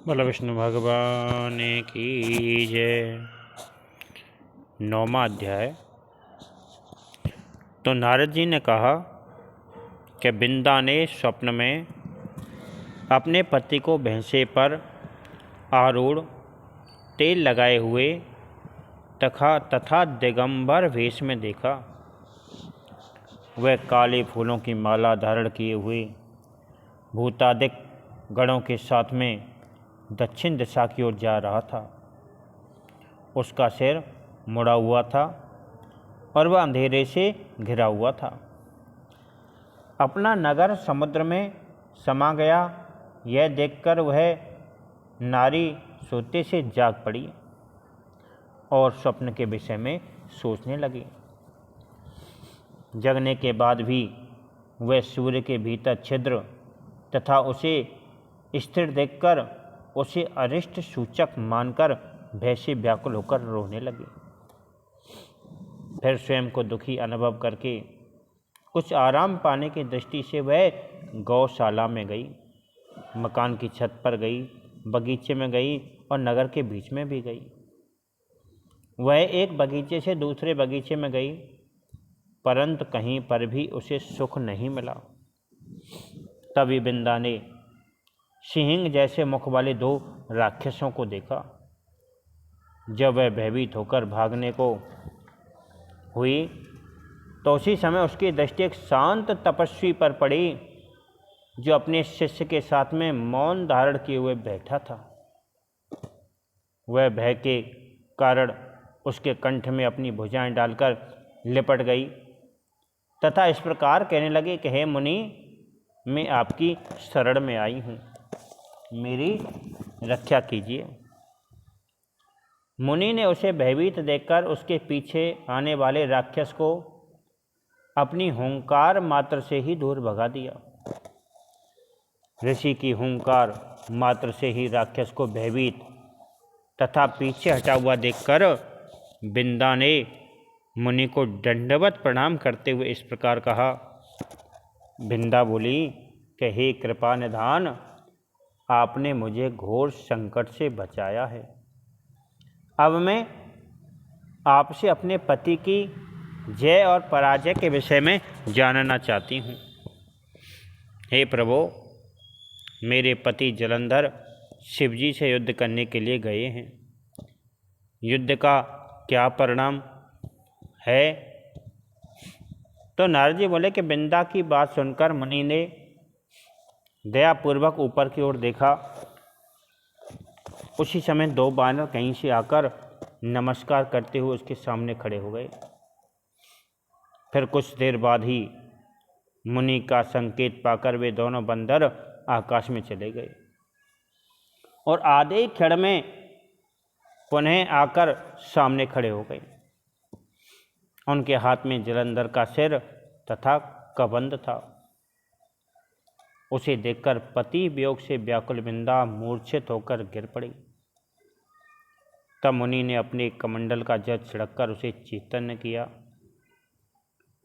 बोलो विष्णु भगवान की जय। 9वां अध्याय। तो नारद जी ने कहा कि बिंदा ने स्वप्न में अपने पति को भैंसे पर आरूढ़ तेल लगाए हुए तथा दिगंबर वेश में देखा। वह काले फूलों की माला धारण किए हुए भूतादिक गणों के साथ में दक्षिण दिशा की ओर जा रहा था। उसका सिर मुड़ा हुआ था और वह अंधेरे से घिरा हुआ था। अपना नगर समुद्र में समा गया, यह देखकर वह नारी सोते से जाग पड़ी और स्वप्न के विषय में सोचने लगी। जगने के बाद भी वह सूर्य के भीतर छिद्र तथा उसे स्थिर देखकर उसे अरिष्ट सूचक मानकर भय से व्याकुल होकर रोने लगी। फिर स्वयं को दुखी अनुभव करके कुछ आराम पाने की दृष्टि से वह गौशाला में गई, मकान की छत पर गई, बगीचे में गई और नगर के बीच में भी गई। वह एक बगीचे से दूसरे बगीचे में गई, परंतु कहीं पर भी उसे सुख नहीं मिला। तभी बिंदा ने सिंह जैसे मुख वाले 2 राक्षसों को देखा। जब वह भयभीत होकर भागने को हुई तो उसी समय उसकी दृष्टि एक शांत तपस्वी पर पड़ी जो अपने शिष्य के साथ में मौन धारण किए हुए बैठा था। वह भय के कारण उसके कंठ में अपनी भुजाएं डालकर लिपट गई तथा इस प्रकार कहने लगी कि हे मुनि, मैं आपकी शरण में आई हूँ, मेरी रक्षा कीजिए। मुनि ने उसे भयभीत देखकर उसके पीछे आने वाले राक्षस को अपनी हुंकार मात्र से ही दूर भगा दिया। ऋषि की हुंकार मात्र से ही राक्षस को भयभीत तथा पीछे हटा हुआ देखकर बिंदा ने मुनि को दंडवत प्रणाम करते हुए इस प्रकार कहा। बिंदा बोली कि हे कृपा निधान, आपने मुझे घोर संकट से बचाया है। अब मैं आपसे अपने पति की जय और पराजय के विषय में जानना चाहती हूँ। हे प्रभु, मेरे पति जलंधर शिवजी से युद्ध करने के लिए गए हैं। युद्ध का क्या परिणाम है? तो नारद जी बोले कि बिंदा की बात सुनकर मुनि ने दयापूर्वक ऊपर की ओर देखा। उसी समय 2 बानर कहीं से आकर नमस्कार करते हुए उसके सामने खड़े हो गए। फिर कुछ देर बाद ही मुनि का संकेत पाकर वे दोनों बंदर आकाश में चले गए और आधे ही क्षण में पुनः आकर सामने खड़े हो गए। उनके हाथ में जलंधर का सिर तथा कबंध था। उसे देखकर पति वियोग से व्याकुल बिंदा मूर्छित होकर गिर पड़ी। तब मुनि ने अपने कमंडल का जल छिड़ककर उसे चैतन्य किया।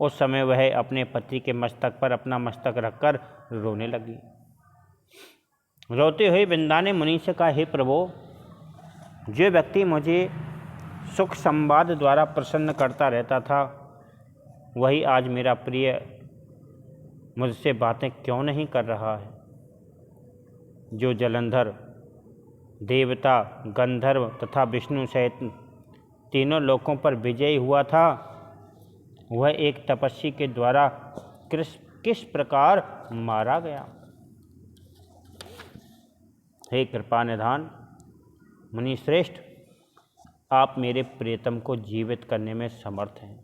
उस समय वह अपने पति के मस्तक पर अपना मस्तक रखकर रोने लगी। रोते हुए बिंदा ने मुनि से कहा, हे प्रभु, जो व्यक्ति मुझे सुख संवाद द्वारा प्रसन्न करता रहता था, वही आज मेरा प्रिय मुझसे बातें क्यों नहीं कर रहा है? जो जलंधर देवता, गंधर्व तथा विष्णु सहित तीनों लोकों पर विजयी हुआ था, वह एक तपस्वी के द्वारा किस प्रकार मारा गया? हे कृपा निधान मुनि श्रेष्ठ, आप मेरे प्रियतम को जीवित करने में समर्थ हैं,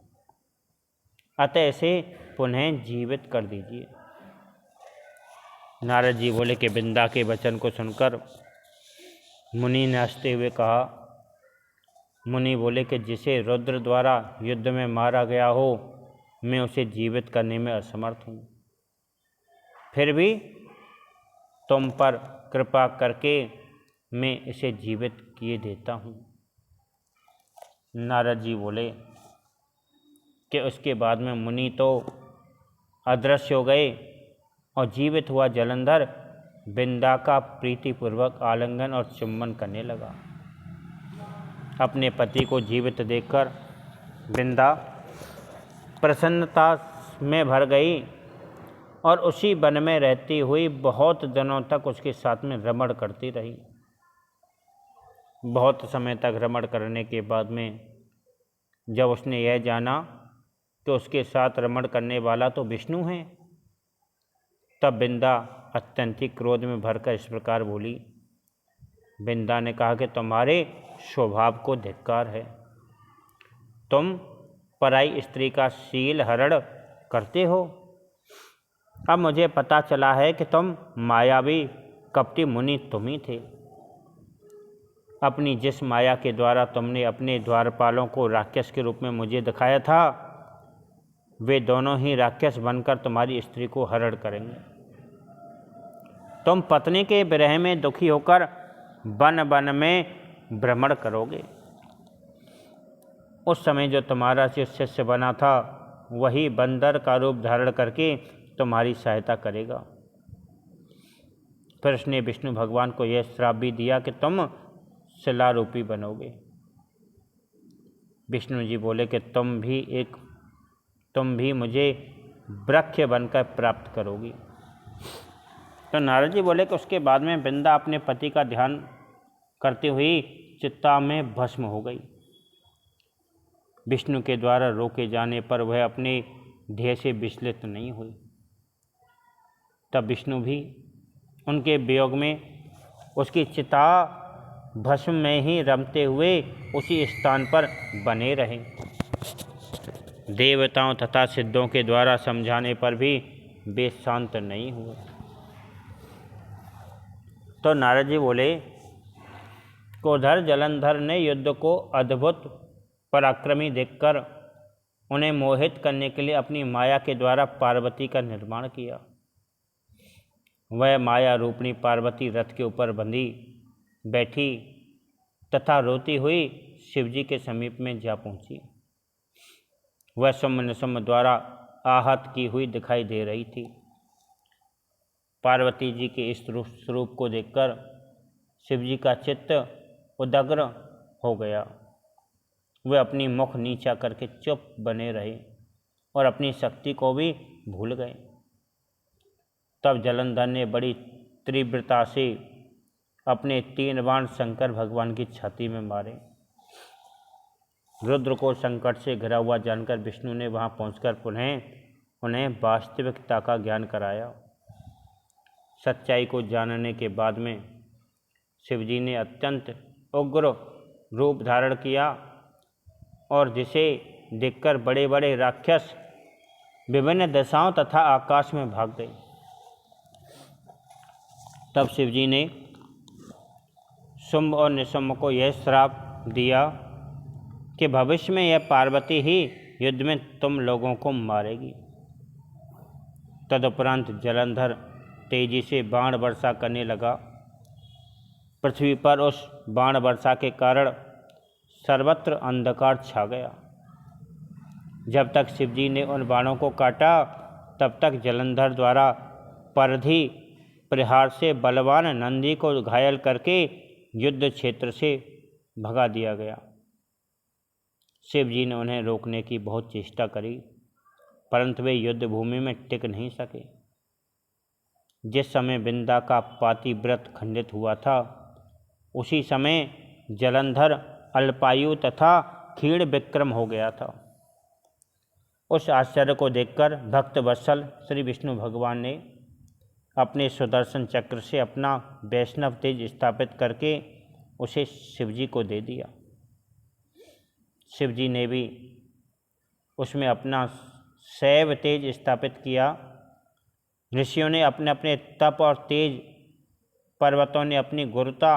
अतः इसे पुनः जीवित कर दीजिए। नारद जी बोले कि बिंदा के वचन को सुनकर मुनि ने हंसते हुए कहा। मुनि बोले कि जिसे रुद्र द्वारा युद्ध में मारा गया हो, मैं उसे जीवित करने में असमर्थ हूँ, फिर भी तुम पर कृपा करके मैं इसे जीवित किए देता हूँ। नारद जी बोले कि उसके बाद में मुनि तो अदृश्य हो गए और जीवित हुआ जलंधर बिंदा का प्रीतिपूर्वक आलिंगन और चुम्बन करने लगा। अपने पति को जीवित देखकर बिंदा प्रसन्नता में भर गई और उसी वन में रहती हुई बहुत दिनों तक उसके साथ में रमण करती रही। बहुत समय तक रमण करने के बाद में जब उसने यह जाना कि उसके साथ रमण करने वाला तो विष्णु है, तब बिंदा अत्यंत ही क्रोध में भरकर इस प्रकार बोली। बिंदा ने कहा कि तुम्हारे स्वभाव को धिक्कार है, तुम पराई स्त्री का शील हरण करते हो। अब मुझे पता चला है कि तुम मायावी कपटी मुनि तुम ही थे। अपनी जिस माया के द्वारा तुमने अपने द्वारपालों को राक्षस के रूप में मुझे दिखाया था, वे दोनों ही राक्षस बनकर तुम्हारी स्त्री को हरण करेंगे। तुम पत्नी के विरह में दुखी होकर वन वन में भ्रमण करोगे। उस समय जो तुम्हारा शिष्य बना था वही बंदर का रूप धारण करके तुम्हारी सहायता करेगा। फिर उसने विष्णु भगवान को यह श्राप भी दिया कि तुम शिलारूपी बनोगे। विष्णु जी बोले कि तुम भी मुझे वृक्ष बनकर प्राप्त करोगी। तो नारद जी बोले कि उसके बाद में बिंदा अपने पति का ध्यान करती हुई चित्ता में भस्म हो गई। विष्णु के द्वारा रोके जाने पर वह अपने ध्येय से विचलित नहीं हुई। तब विष्णु भी उनके वियोग में उसकी चिता भस्म में ही रमते हुए उसी स्थान पर बने रहे। देवताओं तथा सिद्धों के द्वारा समझाने पर भी वे शांत नहीं हुए। तो नारद जी बोले, उधर जलंधर ने युद्ध को अद्भुत पराक्रमी देखकर उन्हें मोहित करने के लिए अपनी माया के द्वारा पार्वती का निर्माण किया। वह माया रूपणी पार्वती रथ के ऊपर बंधी बैठी तथा रोती हुई शिवजी के समीप में जा पहुंची। वह सुम्भ निशुम्भ द्वारा आहत की हुई दिखाई दे रही थी। पार्वती जी के इस स्वरूप को देखकर शिवजी का चित्त उदग्र हो गया। वे अपनी मुख नीचा करके चुप बने रहे और अपनी शक्ति को भी भूल गए। तब जलंधर ने बड़ी तीव्रता से अपने 3 बाण शंकर भगवान की छाती में मारे। रुद्र को संकट से घिरा हुआ जानकर विष्णु ने वहां पहुंचकर पुनः उन्हें वास्तविकता का ज्ञान कराया। सच्चाई को जानने के बाद में शिवजी ने अत्यंत उग्र रूप धारण किया और जिसे देखकर बड़े बड़े राक्षस विभिन्न दिशाओं तथा आकाश में भाग गए। तब शिवजी ने शुंभ और निशुंभ को यह श्राप दिया कि भविष्य में यह पार्वती ही युद्ध में तुम लोगों को मारेगी। तदुपरांत जलंधर तेजी से बाण वर्षा करने लगा। पृथ्वी पर उस बाण वर्षा के कारण सर्वत्र अंधकार छा गया। जब तक शिवजी ने उन बाणों को काटा तब तक जलंधर द्वारा परधि प्रहार से बलवान नंदी को घायल करके युद्ध क्षेत्र से भगा दिया गया। शिवजी ने उन्हें रोकने की बहुत चेष्टा करी, परंतु वे युद्ध भूमि में टिक नहीं सके। जिस समय बिंदा का पातिव्रत खंडित हुआ था, उसी समय जलंधर अल्पायु तथा क्षीण विक्रम हो गया था। उस आश्चर्य को देखकर भक्त वत्सल श्री विष्णु भगवान ने अपने सुदर्शन चक्र से अपना वैष्णव तेज स्थापित करके उसे शिवजी को दे दिया। शिवजी ने भी उसमें अपना शैव तेज स्थापित किया। ऋषियों ने अपने अपने तप और तेज, पर्वतों ने अपनी गुरुता,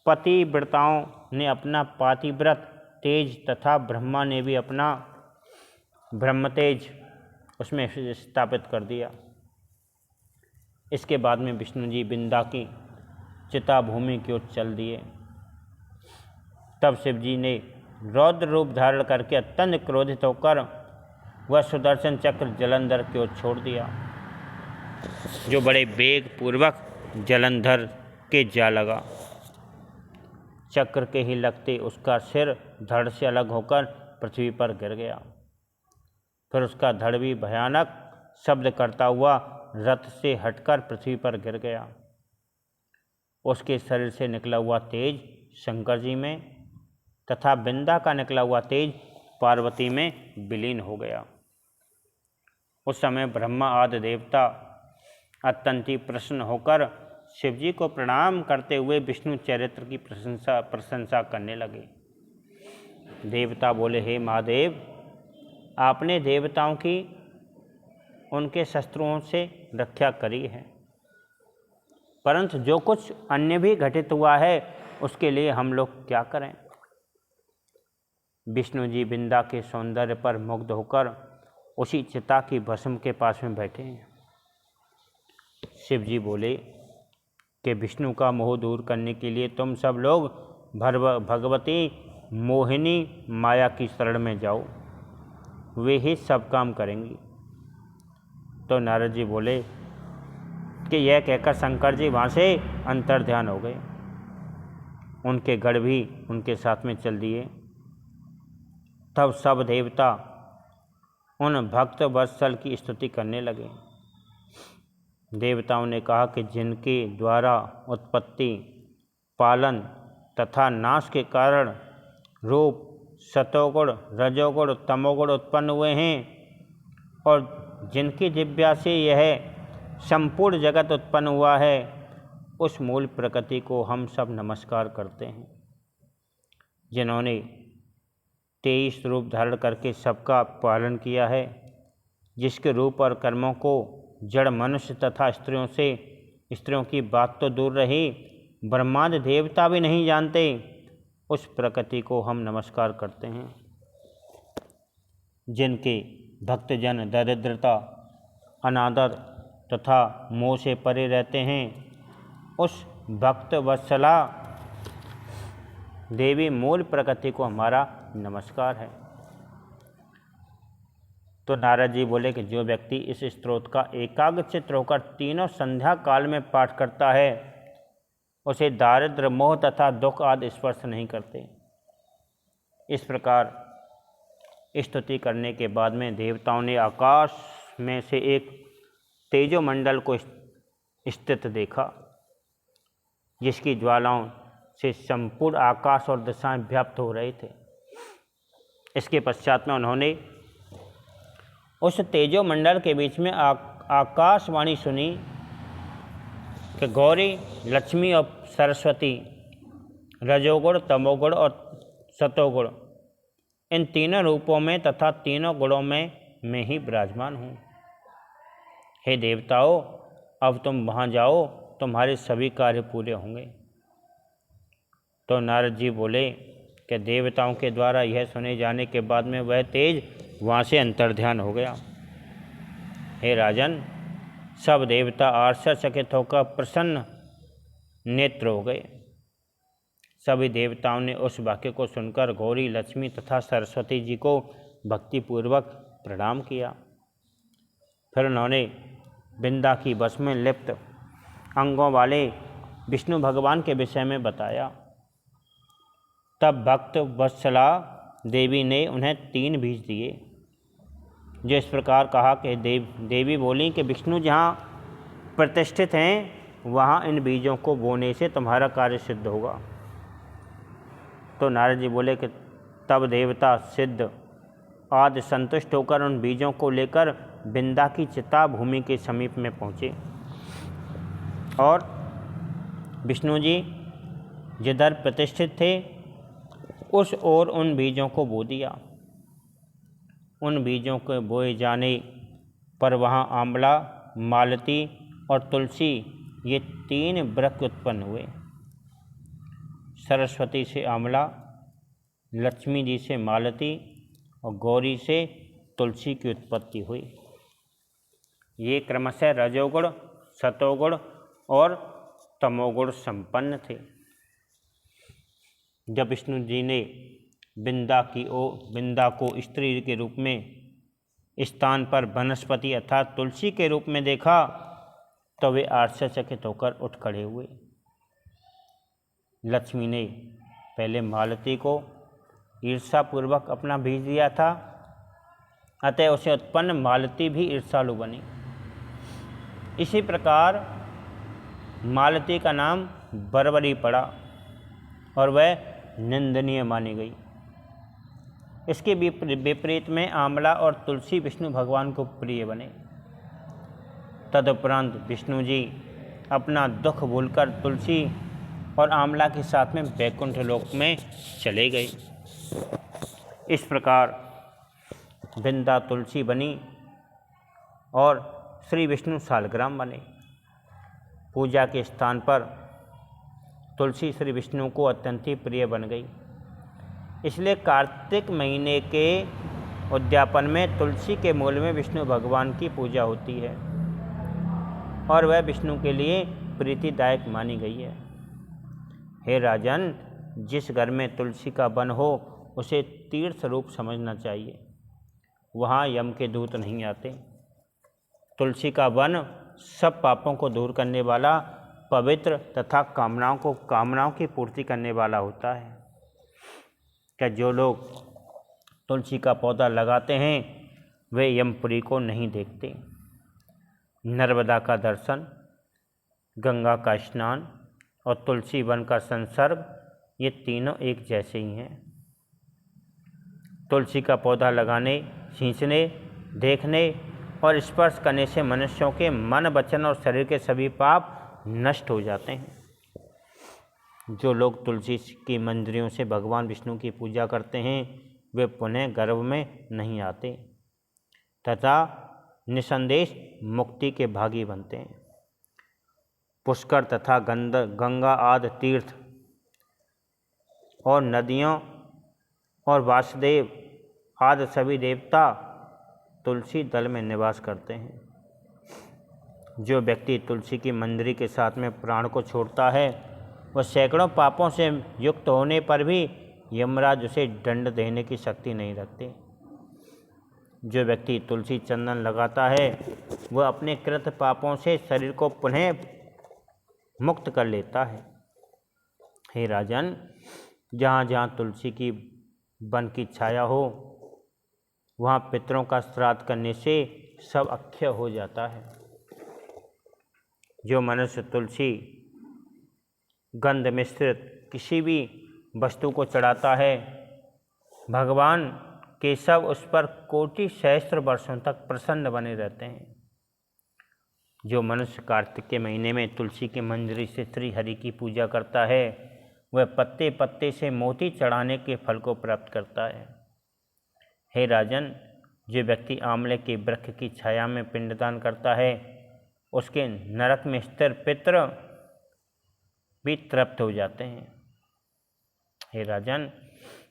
पतिव्रताओं ने अपना पातिव्रत तेज तथा ब्रह्मा ने भी अपना ब्रह्म तेज उसमें स्थापित कर दिया। इसके बाद में विष्णु जी बिंदा की चिता भूमि की ओर चल दिए। तब शिवजी ने रौद्र रूप धारण करके अत्यंत क्रोधित होकर वह सुदर्शन चक्र जलंधर की ओर छोड़ दिया। जो बड़े वेग पूर्वक जलंधर के जा लगा। चक्र के ही लगते उसका सिर धड़ से अलग होकर पृथ्वी पर गिर गया। फिर उसका धड़ भी भयानक शब्द करता हुआ रथ से हटकर पृथ्वी पर गिर गया। उसके शरीर से निकला हुआ तेज शंकर जी में तथा बिंदा का निकला हुआ तेज पार्वती में विलीन हो गया। उस समय ब्रह्मा आदि देवता अत्यंत ही प्रसन्न होकर शिवजी को प्रणाम करते हुए विष्णु चरित्र की प्रशंसा करने लगे। देवता बोले, हे महादेव, आपने देवताओं की उनके शस्त्रों से रक्षा करी है, परंतु जो कुछ अन्य भी घटित हुआ है उसके लिए हम लोग क्या करें। विष्णु जी बिंदा के सौंदर्य पर मुग्ध होकर उसी चिता की भस्म के पास में बैठे हैं। शिव जी बोले कि विष्णु का मोह दूर करने के लिए तुम सब लोग भगवती मोहिनी माया की शरण में जाओ, वे ही सब काम करेंगी। तो नारद जी बोले कि यह कहकर शंकर जी वहाँ से अंतर्ध्यान हो गए। उनके गढ़ भी उनके साथ में चल दिए। तब सब देवता उन भक्त वत्सल की स्तुति करने लगे। देवताओं ने कहा कि जिनके द्वारा उत्पत्ति, पालन तथा नाश के कारण रूप, सतोगुण, रजोगुण, तमोगुण उत्पन्न हुए हैं और जिनकी दिव्या से यह संपूर्ण जगत उत्पन्न हुआ है, उस मूल प्रकृति को हम सब नमस्कार करते हैं, जिन्होंने 23 रूप धारण करके सबका पालन किया है, जिसके रूप और कर्मों को जड़ मनुष्य तथा स्त्रियों की बात तो दूर रही, ब्रह्मांड देवता भी नहीं जानते, उस प्रकृति को हम नमस्कार करते हैं। जिनके भक्तजन दरिद्रता, अनादर तथा मोह से परे रहते हैं, उस भक्त वत्सला देवी मूल प्रकृति को हमारा नमस्कार है। तो नारद जी बोले कि जो व्यक्ति इस स्तोत्र का एकाग्रचित्त होकर तीनों संध्या काल में पाठ करता है, उसे दारिद्र्य, मोह तथा दुख आदि स्पर्श नहीं करते। इस प्रकार स्तुति करने के बाद में देवताओं ने आकाश में से एक तेजोमंडल को स्थित देखा, जिसकी ज्वालाओं से संपूर्ण आकाश और दिशाएं व्याप्त हो रहे थे। इसके पश्चात में उन्होंने उस तेजोमंडल के बीच में आकाशवाणी सुनी कि गौरी, लक्ष्मी और सरस्वती, रजोगुण, तमोगुण और सतोगुण, इन तीनों रूपों में तथा तीनों गुणों में मैं ही विराजमान हूँ। हे देवताओं, अब तुम वहाँ जाओ, तुम्हारे सभी कार्य पूरे होंगे। तो नारद जी बोले कि देवताओं के द्वारा यह सुने जाने के बाद में वह तेज वहाँ से अंतर्ध्यान हो गया। हे राजन, सब देवता आश्चर्यचकित होकर प्रसन्न नेत्र हो गए। सभी देवताओं ने उस वाक्य को सुनकर गौरी, लक्ष्मी तथा सरस्वती जी को भक्तिपूर्वक प्रणाम किया। फिर उन्होंने बिंदा की भस्म में लिप्त अंगों वाले विष्णु भगवान के विषय में बताया। तब भक्त वत्सला देवी ने उन्हें 3 बीज दिए, जो इस प्रकार कहा कि देवी बोली कि विष्णु जहाँ प्रतिष्ठित हैं, वहाँ इन बीजों को बोने से तुम्हारा कार्य सिद्ध होगा। तो नारद जी बोले कि तब देवता सिद्ध आदि संतुष्ट होकर उन बीजों को लेकर बिंदा की चिता भूमि के समीप में पहुँचे और विष्णु जी जिधर प्रतिष्ठित थे उस ओर उन बीजों को बो दिया। उन बीजों के बोए जाने पर वहाँ आंवला, मालती और तुलसी, ये 3 वृक्ष उत्पन्न हुए। सरस्वती से आंवला, लक्ष्मी जी से मालती और गौरी से तुलसी की उत्पत्ति हुई। ये क्रमशः रजोगुण, सतोगुण और तमोगुण संपन्न थे। जब विष्णु जी ने बिंदा को स्त्री के रूप में स्थान पर वनस्पति अर्थात तुलसी के रूप में देखा, तो वे आश्चर्यचकित होकर उठ खड़े हुए। लक्ष्मी ने पहले मालती को ईर्ष्यापूर्वक अपना बीज दिया था, अतः उसे उत्पन्न मालती भी ईर्ष्यालु बनी। इसी प्रकार मालती का नाम बर्बरी पड़ा और वह निंदनीय मानी गई। इसके विपरीत में आंवला और तुलसी विष्णु भगवान को प्रिय बने। तदुपरांत विष्णु जी अपना दुख भूलकर तुलसी और आंवला के साथ में वैकुंठ लोक में चले गए। इस प्रकार वृंदा तुलसी बनी और श्री विष्णु शालग्राम बने। पूजा के स्थान पर तुलसी श्री विष्णु को अत्यंत ही प्रिय बन गई। इसलिए कार्तिक महीने के उद्यापन में तुलसी के मूल में विष्णु भगवान की पूजा होती है और वह विष्णु के लिए प्रीतिदायक मानी गई है। हे राजन, जिस घर में तुलसी का वन हो उसे तीर्थ रूप समझना चाहिए। वहाँ यम के दूत नहीं आते। तुलसी का वन सब पापों को दूर करने वाला, पवित्र तथा कामनाओं की पूर्ति करने वाला होता है। क्या जो लोग तुलसी का पौधा लगाते हैं वे यमपुरी को नहीं देखते। नर्मदा का दर्शन, गंगा का स्नान और तुलसी वन का संसर्ग, ये तीनों एक जैसे ही हैं। तुलसी का पौधा लगाने, सींचने, देखने और स्पर्श करने से मनुष्यों के मन, वचन और शरीर के सभी पाप नष्ट हो जाते हैं। जो लोग तुलसी की मंजरियों से भगवान विष्णु की पूजा करते हैं वे पुनः गर्भ में नहीं आते तथा निसंदेश मुक्ति के भागी बनते हैं। पुष्कर तथा गंगा आदि तीर्थ और नदियों और वासुदेव आदि सभी देवता तुलसी दल में निवास करते हैं। जो व्यक्ति तुलसी की मंजरी के साथ में प्राण को छोड़ता है वह सैकड़ों पापों से युक्त होने पर भी यमराज उसे दंड देने की शक्ति नहीं रखते। जो व्यक्ति तुलसी चंदन लगाता है वह अपने कृत पापों से शरीर को पुनः मुक्त कर लेता है। हे राजन, जहाँ जहाँ तुलसी की वन की छाया हो वहाँ पितरों का श्राद्ध करने से सब अक्षय हो जाता है। जो मनुष्य तुलसी गंध मिश्रित किसी भी वस्तु को चढ़ाता है भगवान केशव उस पर कोटि सहस्त्र वर्षों तक प्रसन्न बने रहते हैं। जो मनुष्य कार्तिक के महीने में तुलसी की मंजरी से श्री हरि की पूजा करता है वह पत्ते पत्ते से मोती चढ़ाने के फल को प्राप्त करता है। हे राजन, जो व्यक्ति आंवले के वृक्ष की छाया में पिंडदान करता है उसके नरक में स्थिर पितृ भी तृप्त हो जाते हैं। हे राजन,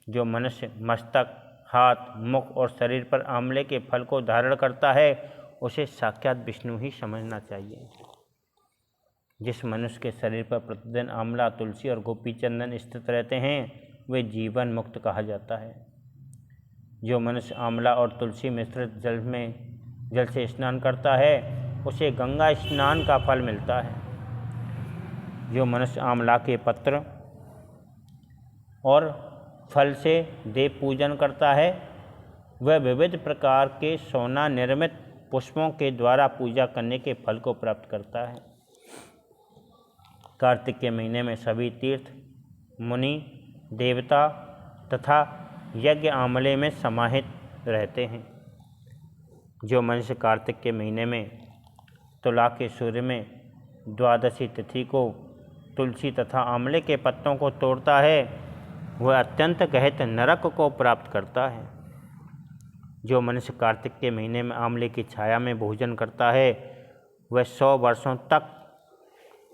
जो मनुष्य मस्तक, हाथ, मुख और शरीर पर आंवले के फल को धारण करता है उसे साक्षात विष्णु ही समझना चाहिए। जिस मनुष्य के शरीर पर प्रतिदिन आंवला, तुलसी और गोपी चंदन स्थित रहते हैं वे जीवन मुक्त कहा जाता है। जो मनुष्य आंवला और तुलसी मिश्रित जल से स्नान करता है उसे गंगा स्नान का फल मिलता है। जो मनुष्य आंवला के पत्र और फल से देव पूजन करता है वह विविध प्रकार के सोना निर्मित पुष्पों के द्वारा पूजा करने के फल को प्राप्त करता है। कार्तिक के महीने में सभी तीर्थ, मुनि, देवता तथा यज्ञ आंवले में समाहित रहते हैं। जो मनुष्य कार्तिक के महीने में तुला के सूर्य में द्वादशी तिथि को तुलसी तथा आंवले के पत्तों को तोड़ता है वह अत्यंत गहन नरक को प्राप्त करता है। जो मनुष्य कार्तिक के महीने में आंवले की छाया में भोजन करता है वह 100 वर्षों तक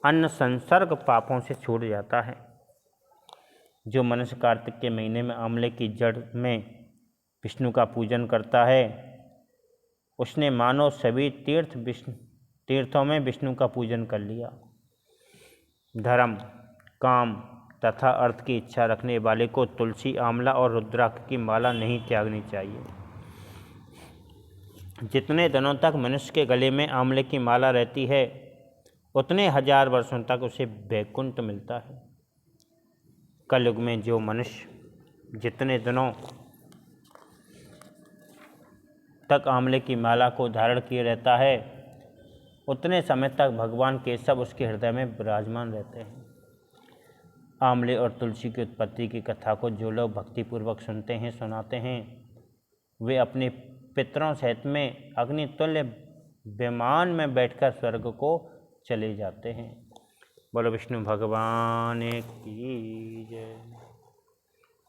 अन्न संसर्ग पापों से छूट जाता है। जो मनुष्य कार्तिक के महीने में आंवले की जड़ में विष्णु का पूजन करता है उसने मानो सभी तीर्थों में विष्णु का पूजन कर लिया। धर्म, काम तथा अर्थ की इच्छा रखने वाले को तुलसी, आंवला और रुद्राक्ष की माला नहीं त्यागनी चाहिए। जितने दिनों तक मनुष्य के गले में आंवले की माला रहती है उतने हजार वर्षों तक उसे वैकुंठ मिलता है। कलयुग में जो मनुष्य जितने दिनों तक आंवले की माला को धारण किए रहता है, उतने समय तक भगवान केशव उसके हृदय में विराजमान रहते हैं। आंवले और तुलसी की उत्पत्ति की कथा को जो लोग भक्तिपूर्वक सुनते हैं, सुनाते हैं, वे अपने पितरों सहित में अग्नितुल्य विमान में बैठकर स्वर्ग को चले जाते हैं। बोलो विष्णु भगवान की जय।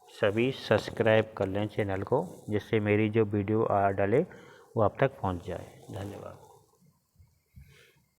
सभी सब्सक्राइब कर लें चैनल को, जिससे मेरी जो वीडियो डाले वो आप तक पहुंच जाए। धन्यवाद।